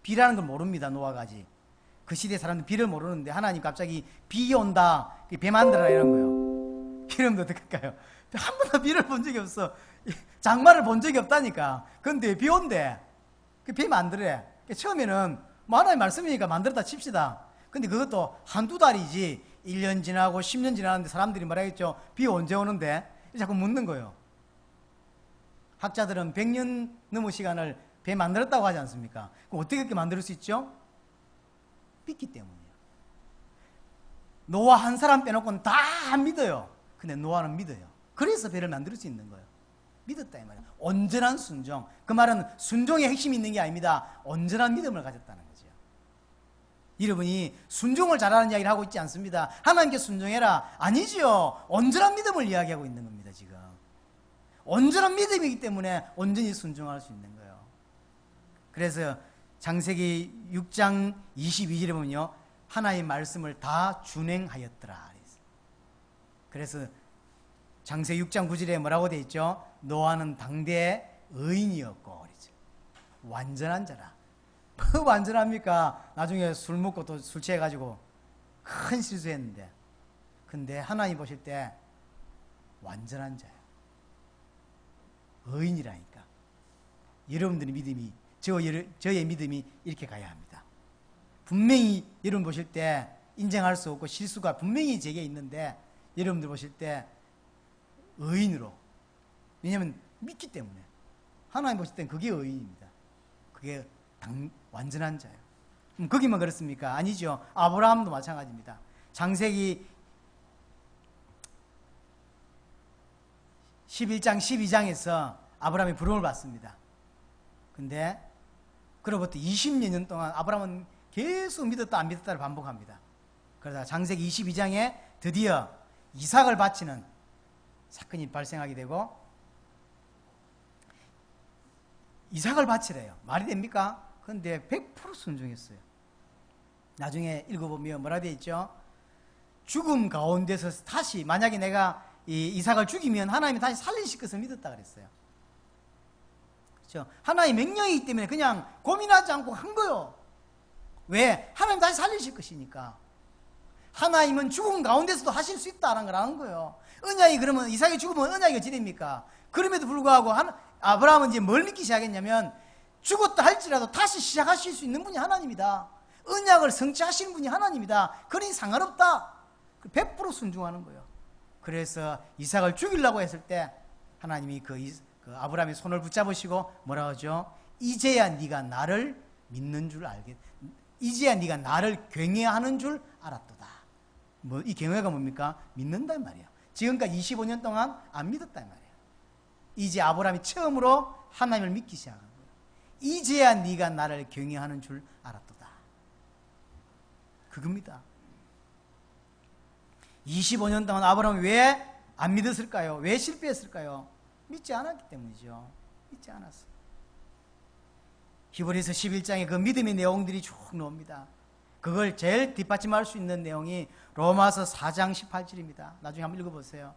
비라는 걸 모릅니다. 노아가 아직. 그 시대 사람들 비를 모르는데 하나님 갑자기 비 온다, 배 만들어라 이런 거예요. 이러면 어떡할까요? 한 번도 비를 본 적이 없어. 장마를 본 적이 없다니까. 근데 비 온대. 배 만들래. 처음에는 뭐 하나님 말씀이니까 만들었다 칩시다. 근데 그것도 한두 달이지 1년 지나고 10년 지나는데 사람들이 말하겠죠. 비 언제 오는데? 자꾸 묻는 거예요. 학자들은 100년 넘은 시간을 배 만들었다고 하지 않습니까? 그럼 어떻게 그렇게 만들 수 있죠? 믿기 때문이에요. 노아 한 사람 빼놓고는 다 안 믿어요. 근데 노아는 믿어요. 그래서 배를 만들 수 있는 거예요. 믿었다 이 말이에요. 온전한 순종. 그 말은 순종의 핵심이 있는 게 아닙니다. 온전한 믿음을 가졌다는 거죠. 여러분이 순종을 잘하는 이야기를 하고 있지 않습니다. 하나님께 순종해라. 아니죠. 온전한 믿음을 이야기하고 있는 겁니다. 지금 온전한 믿음이기 때문에 온전히 순종할 수 있는 거예요. 그래서 창세기 6장 22절에 보면요, 하나님의 말씀을 다 준행하였더라. 그래서 창세기 6장 9절에 뭐라고 되어 있죠? 노아는 당대 의인이었고, 완전한 자라. 뭐 완전합니까? 나중에 술 먹고 또 술 취해가지고 큰 실수했는데, 근데 하나님 보실 때 완전한 자예요. 의인이라니까. 여러분들의 믿음이, 저의 믿음이 이렇게 가야 합니다. 분명히 여러분 보실 때 인정할 수 없고 실수가 분명히 제게 있는데, 여러분들 보실 때 의인으로, 왜냐하면 믿기 때문에, 하나님 보실 땐 그게 의인입니다. 그게 완전한 자예요. 거기만 그렇습니까? 아니죠. 아브라함도 마찬가지입니다. 창세기 11장 12장에서 아브라함이 부름을 받습니다. 근데 그로부터 20년 동안 아브라함은 계속 믿었다 안 믿었다를 반복합니다. 그러다가 창세기 22장에 드디어 이삭을 바치는 사건이 발생하게 되고, 이삭을 바치래요. 말이 됩니까? 그런데 100% 순종했어요. 나중에 읽어보면 뭐라 되어 있죠? 죽음 가운데서 다시, 만약에 내가 이 이삭을 죽이면 하나님이 다시 살리실 것을 믿었다 그랬어요. 그렇죠? 하나님의 명령이기 때문에 그냥 고민하지 않고 한 거예요. 왜? 하나님 다시 살리실 것이니까. 하나님은 죽음 가운데서도 하실 수 있다는 걸 아는 거예요. 언약이, 그러면 이삭이 죽으면 언약이 어찌 됩니까? 그럼에도 불구하고 아브라함은 이제 뭘 믿기 시작했냐면 죽었다 할지라도 다시 시작하실 수 있는 분이 하나님이다. 언약을 성취하시는 분이 하나님이다. 그러니 상관없다. 100% 순종하는 거예요. 그래서 이삭을 죽이려고 했을 때 하나님이 그 아브라함의 손을 붙잡으시고 뭐라고 하죠? 이제야 네가 나를 믿는 줄 이제야 네가 나를 경외하는 줄 알았도다. 이 경외가 뭡니까? 믿는단 말이에요. 지금까지 25년 동안 안 믿었단 말이에요. 이제 아브라함이 처음으로 하나님을 믿기 시작한 거예요. 이제야 네가 나를 경외하는 줄 알았도다. 그겁니다. 25년 동안 아브라함이 왜 안 믿었을까요? 왜 실패했을까요? 믿지 않았기 때문이죠. 믿지 않았어요. 히브리서 11장에 그 믿음의 내용들이 쭉 나옵니다. 그걸 제일 뒷받침할 수 있는 내용이 로마서 4장 18절입니다. 나중에 한번 읽어보세요.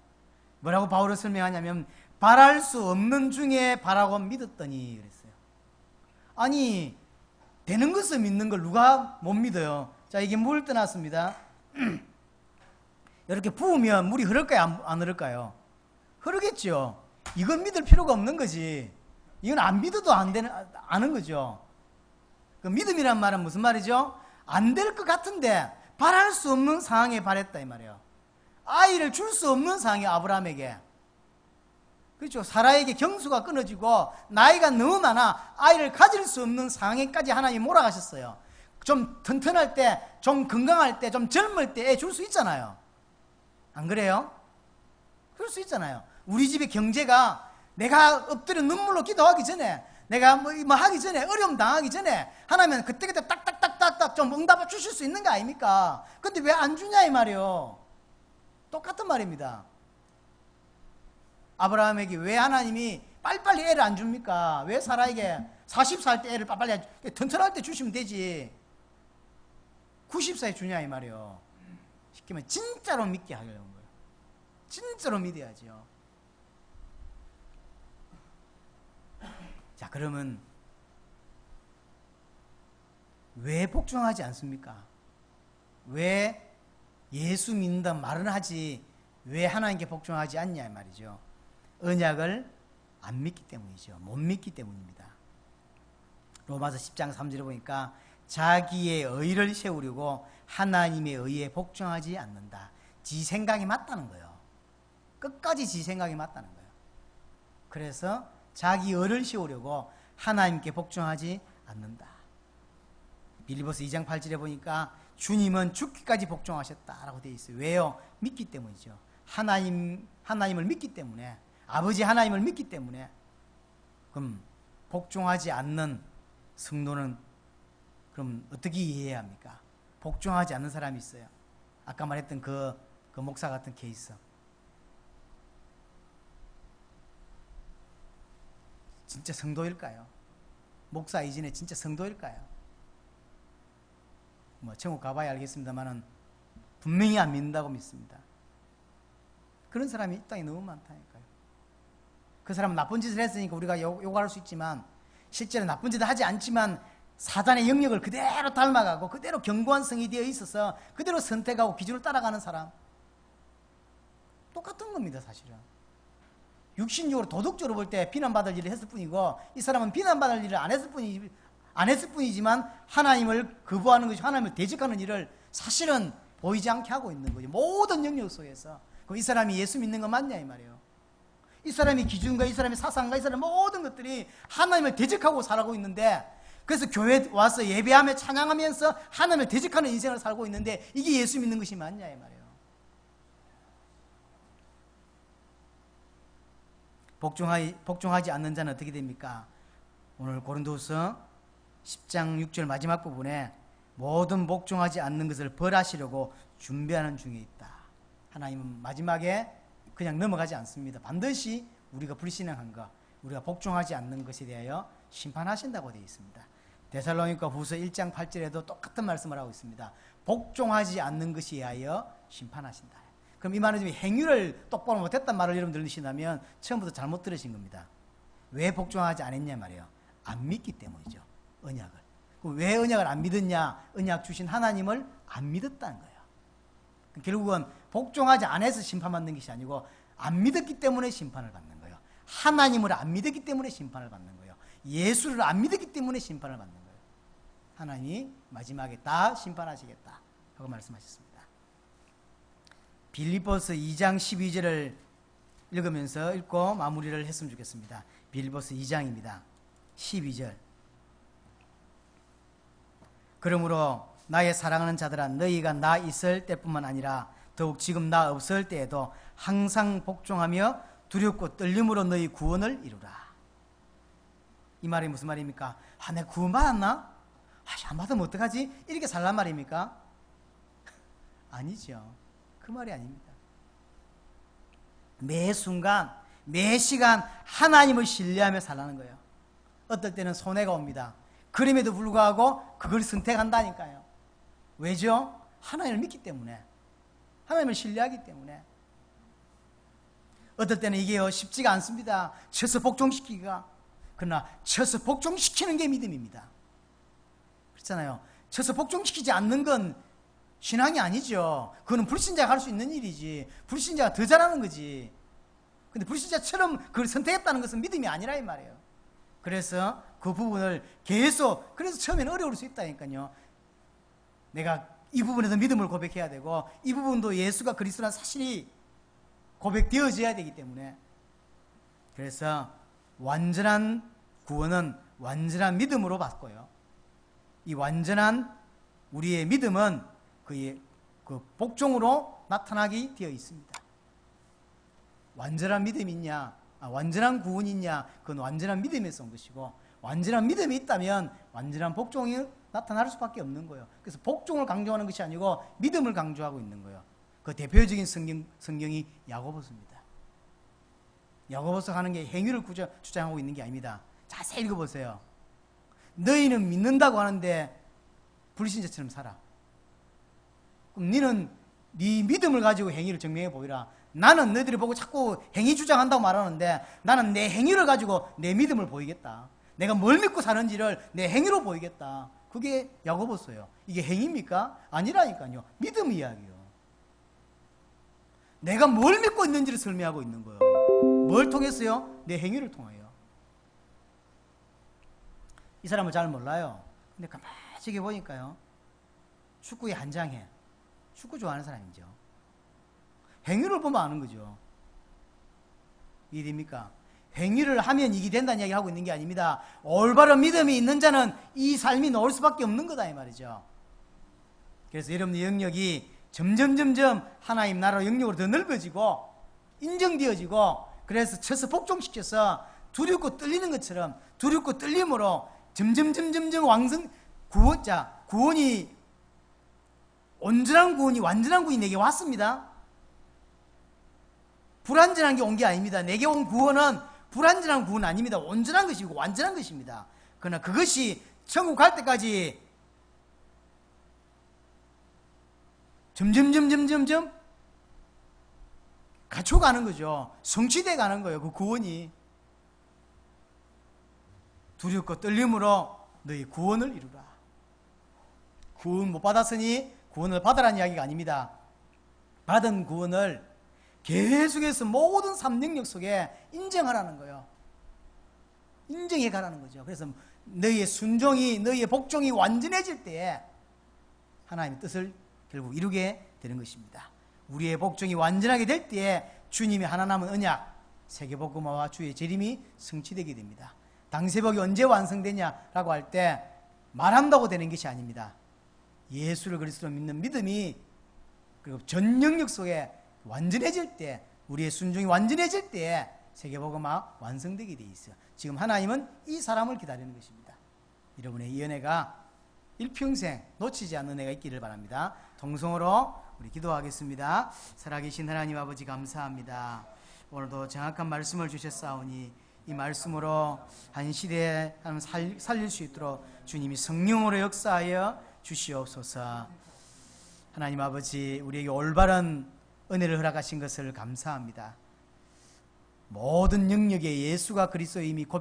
뭐라고 바울은 설명하냐면 바랄 수 없는 중에 바라고 믿었더니 그랬어요. 아니 되는 것을 믿는 걸 누가 못 믿어요? 자, 이게 물 떠났습니다. 이렇게 부으면 물이 흐를까요? 안 흐를까요? 흐르겠죠. 이건 믿을 필요가 없는 거지. 이건 안 믿어도 아는 거죠. 그 믿음이란 말은 무슨 말이죠? 안 될 것 같은데 바랄 수 없는 상황에 바랬다 이 말이에요. 아이를 줄 수 없는 상황이 아브라함에게. 그렇죠. 사라에게 경수가 끊어지고 나이가 너무 많아 아이를 가질 수 없는 상황에까지 하나님이 몰아가셨어요. 좀 튼튼할 때, 좀 건강할 때, 좀 젊을 때 애 줄 수 있잖아요. 안 그래요? 그럴 수 있잖아요. 우리 집의 경제가 내가 엎드려 눈물로 기도하기 전에 내가 뭐 하기 전에 어려움 당하기 전에 하나님은 그때그때 딱딱딱딱딱 좀 응답을 주실 수 있는 거 아닙니까? 근데 왜 안 주냐 이 말이요. 똑같은 말입니다. 아브라함에게 왜 하나님이 빨리빨리 애를 안 줍니까? 왜 사라에게 40살 때 애를 빨리빨리 튼튼할 때 주시면 되지 90살에 주냐 이 말이요. 쉽게 말해 진짜로 믿게 하려는 거예요. 진짜로 믿어야죠. 자, 그러면 왜 복종하지 않습니까? 왜 예수 믿는다 말은 하지 왜 하나님께 복종하지 않냐 이 말이죠. 언약을 안 믿기 때문이죠. 못 믿기 때문입니다. 로마서 10장 3절에 보니까 자기의 의를 세우려고 하나님의 의에 복종하지 않는다. 지 생각이 맞다는 거예요. 끝까지 지 생각이 맞다는 거예요. 그래서 자기 의를 세우려고 하나님께 복종하지 않는다. 빌립보서 2장 8절에 보니까 주님은 죽기까지 복종하셨다라고 되어 있어요. 왜요? 믿기 때문이죠. 하나님을 믿기 때문에 아버지 하나님을 믿기 때문에. 그럼 복종하지 않는 성도는 그럼 어떻게 이해해야 합니까? 복종하지 않는 사람이 있어요. 아까 말했던 그 목사 같은 케이스. 진짜 성도일까요? 목사 이전에 진짜 성도일까요? 뭐 천국 가봐야 알겠습니다만은 분명히 안 믿는다고 믿습니다. 그런 사람이 이 땅에 너무 많다니까요. 그 사람은 나쁜 짓을 했으니까 우리가 욕할 수 있지만 실제로 나쁜 짓을 하지 않지만 사단의 영역을 그대로 닮아가고 그대로 견고한 성이 되어 있어서 그대로 선택하고 기준을 따라가는 사람 똑같은 겁니다. 사실은 육신적으로 도덕적으로 볼 때 비난받을 일을 했을 뿐이고 이 사람은 비난받을 일을 안 했을 뿐이지만 하나님을 거부하는 것이 하나님을 대적하는 일을 사실은 보이지 않게 하고 있는 거죠. 모든 영역 속에서. 그럼 이 사람이 예수 믿는 거 맞냐 이 말이에요. 이 사람의 기준과 이 사람의 사상과 이 사람의 모든 것들이 하나님을 대적하고 살아가고 있는데 그래서 교회 와서 예배하며 찬양하면서 하나님을 대적하는 인생을 살고 있는데 이게 예수 믿는 것이 맞냐 이 말이에요. 복종하지 않는 자는 어떻게 됩니까? 오늘 고린도서 10장 6절 마지막 부분에 모든 복종하지 않는 것을 벌하시려고 준비하는 중에 있다. 하나님은 마지막에 그냥 넘어가지 않습니다. 반드시 우리가 불신앙한 것, 우리가 복종하지 않는 것에 대하여 심판하신다고 되어 있습니다. 데살로니가 후서 1장 8절에도 똑같은 말씀을 하고 있습니다. 복종하지 않는 것에 대하여 심판하신다. 그럼 이 말은 행위를 똑바로 못했단 말을 여러분 들으신다면 처음부터 잘못 들으신 겁니다. 왜 복종하지 않았냐 말이에요. 안 믿기 때문이죠. 언약을. 왜 언약을 안 믿었냐? 언약 주신 하나님을 안 믿었다는 거예요. 결국은 복종하지 않아서 심판받는 것이 아니고 안 믿었기 때문에 심판을 받는 거예요. 하나님을 안 믿었기 때문에 심판을 받는 거예요. 예수를 안 믿었기 때문에 심판을 받는 거예요. 하나님이 마지막에 다 심판하시겠다 하고 말씀하셨습니다. 빌립보서 2장 12절을 읽으면서 읽고 마무리를 했으면 좋겠습니다. 빌립보서 2장입니다. 12절. 그러므로 나의 사랑하는 자들아, 너희가 나 있을 때뿐만 아니라 더욱 지금 나 없을 때에도 항상 복종하며 두렵고 떨림으로 너희 구원을 이루라. 이 말이 무슨 말입니까? 내가 구원 받았나? 안 받으면 어떡하지? 이렇게 살란 말입니까? 아니죠. 그 말이 아닙니다. 매 순간, 매 시간 하나님을 신뢰하며 살라는 거예요. 어떨 때는 손해가 옵니다. 그럼에도 불구하고 그걸 선택한다니까요. 왜죠? 하나님을 믿기 때문에, 하나님을 신뢰하기 때문에. 어떨 때는 이게 쉽지가 않습니다. 쳐서 복종시키기가. 그러나 쳐서 복종시키는 게 믿음입니다. 그렇잖아요. 쳐서 복종시키지 않는 건 신앙이 아니죠. 그거는 불신자가 할 수 있는 일이지. 불신자가 더 잘하는 거지. 근데 불신자처럼 그걸 선택했다는 것은 믿음이 아니라 이 말이에요. 그래서 그 부분을 계속, 그래서 처음에는 어려울 수 있다니까요. 내가 이 부분에서 믿음을 고백해야 되고, 이 부분도 예수가 그리스도라는 사실이 고백되어져야 되기 때문에. 그래서 완전한 구원은 완전한 믿음으로 받고요. 이 완전한 우리의 믿음은 그 복종으로 나타나게 되어 있습니다. 완전한 믿음이 있냐, 완전한 구원이 있냐, 그건 완전한 믿음에서 온 것이고, 완전한 믿음이 있다면 완전한 복종이 나타날 수밖에 없는 거예요. 그래서 복종을 강조하는 것이 아니고 믿음을 강조하고 있는 거예요. 그 대표적인 성경이 야고보서입니다. 야고보서 하는 게 행위를 주장하고 있는 게 아닙니다. 자세히 읽어보세요. 너희는 믿는다고 하는데 불신자처럼 살아. 그럼 너는 네 믿음을 가지고 행위를 증명해 보이라. 나는 너희들이 보고 자꾸 행위 주장한다고 말하는데 나는 내 행위를 가지고 내 믿음을 보이겠다. 내가 뭘 믿고 사는지를 내 행위로 보이겠다. 그게 야고보서예요. 이게 행위입니까? 아니라니까요. 믿음 이야기요. 내가 뭘 믿고 있는지를 설명하고 있는 거예요. 뭘 통해서요? 내 행위를 통하여. 이 사람을 잘 몰라요. 근데 가만히 보니까요, 축구에 한장해. 축구 좋아하는 사람이죠. 행위를 보면 아는 거죠. 이해됩니까? 행위를 하면 이게 된다는 이야기 하고 있는 게 아닙니다. 올바른 믿음이 있는 자는 이 삶이 나올 수밖에 없는 거다 이 말이죠. 그래서 여러분의 영역이 점점 하나님 나라로 영역으로 더 넓어지고 인정되어지고, 그래서 쳐서 복종시켜서 두렵고 떨리는 것처럼 두렵고 떨림으로 점점 왕성 구원이 온전한 구원이, 완전한 구원이 내게 왔습니다. 불완전한 게 온 게 아닙니다. 내게 온 구원은 불완전한 구원은 아닙니다. 온전한 것이고 완전한 것입니다. 그러나 그것이 천국 갈 때까지 점점 갖춰가는 거죠. 성취돼 가는 거예요. 그 구원이. 두렵고 떨림으로 너희 구원을 이루라. 구원 못 받았으니 구원을 받으라는 이야기가 아닙니다. 받은 구원을 계속해서 모든 삶 영역 속에 인정하라는 거예요. 인정해 가라는 거죠. 그래서 너희의 순종이, 너희의 복종이 완전해질 때에 하나님의 뜻을 결국 이루게 되는 것입니다. 우리의 복종이 완전하게 될 때에 주님의 하나 남은 언약, 세계복음화와 주의 재림이 성취되게 됩니다. 당세복이 언제 완성되냐라고 할 때 말한다고 되는 것이 아닙니다. 예수를 그리스도로 믿는 믿음이 그리고 전 영역 속에 완전해질 때, 우리의 순종이 완전해질 때에 세계복음화 완성되게 돼 있어요. 지금 하나님은 이 사람을 기다리는 것입니다. 여러분의 이 은혜가 일평생 놓치지 않는 은혜가 있기를 바랍니다. 동성으로 우리 기도하겠습니다. 살아계신 하나님 아버지 감사합니다. 오늘도 정확한 말씀을 주셨사오니 이 말씀으로 한 시대에 살릴 수 있도록 주님이 성령으로 역사하여 주시옵소서. 하나님 아버지, 우리에게 올바른 은혜를 허락하신 것을 감사합니다. 모든 영역에 예수가 그리스도의 이미 고백